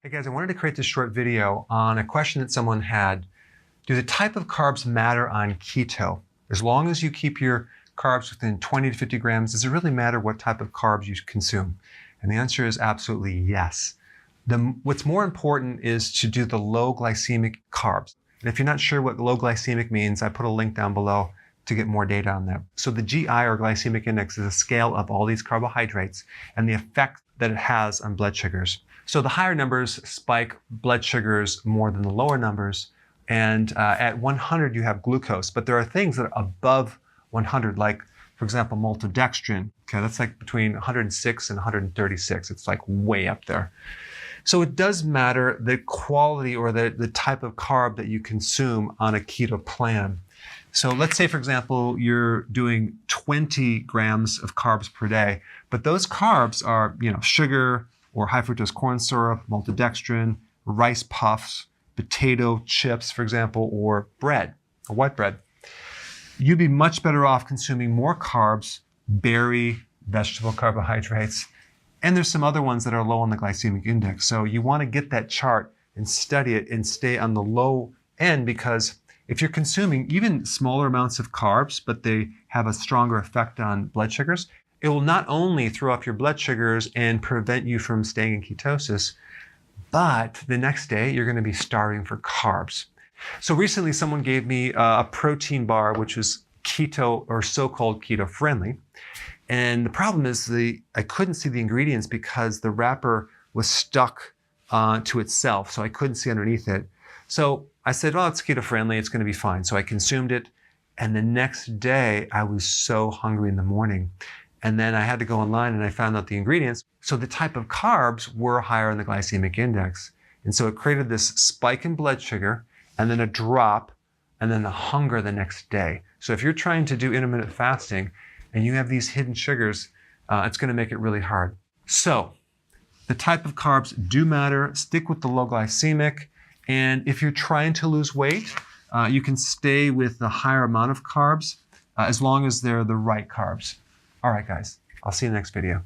Hey guys, I wanted to create this short video on a question that someone had. Do the type of carbs matter on keto? As long as you keep your carbs within 20 to 50 grams, does it really matter what type of carbs you consume? And the answer is absolutely yes. What's more important is to do the low glycemic carbs. And if you're not sure what low glycemic means, I put a link down below to get more data on that. So the GI or glycemic index is a scale of all these carbohydrates and the effect that it has on blood sugars. So the higher numbers spike blood sugars more than the lower numbers. And at 100, you have glucose. But there are things that are above 100, like, for example, maltodextrin. Okay, that's like between 106 and 136. It's like way up there. So it does matter the quality or the type of carb that you consume on a keto plan. So let's say, for example, you're doing 20 grams of carbs per day, but those carbs are, sugar or high fructose corn syrup, maltodextrin, rice puffs, potato chips, for example, or bread, or white bread. You'd be much better off consuming more carbs, berry, vegetable carbohydrates, and there's some other ones that are low on the glycemic index. So you want to get that chart and study it and stay on the low end, because if you're consuming even smaller amounts of carbs, but they have a stronger effect on blood sugars, it will not only throw up your blood sugars and prevent you from staying in ketosis, but the next day you're going to be starving for carbs. So recently someone gave me a protein bar, which was keto or so-called keto friendly. And the problem is I couldn't see the ingredients because the wrapper was stuck to itself. So I couldn't see underneath it. So I said, well, it's keto friendly. It's going to be fine. So I consumed it. And the next day I was so hungry in the morning. And then I had to go online and I found out the ingredients. So the type of carbs were higher in the glycemic index. And so it created this spike in blood sugar and then a drop and then a hunger the next day. So if you're trying to do intermittent fasting and you have these hidden sugars, it's going to make it really hard. So the type of carbs do matter. Stick with the low glycemic. And if you're trying to lose weight, you can stay with the higher amount of carbs as long as they're the right carbs. All right, guys, I'll see you in the next video.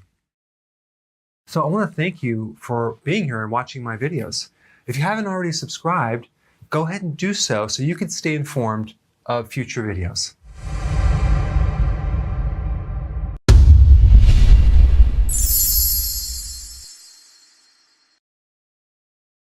So I want to thank you for being here and watching my videos. If you haven't already subscribed, go ahead and do so you can stay informed of future videos.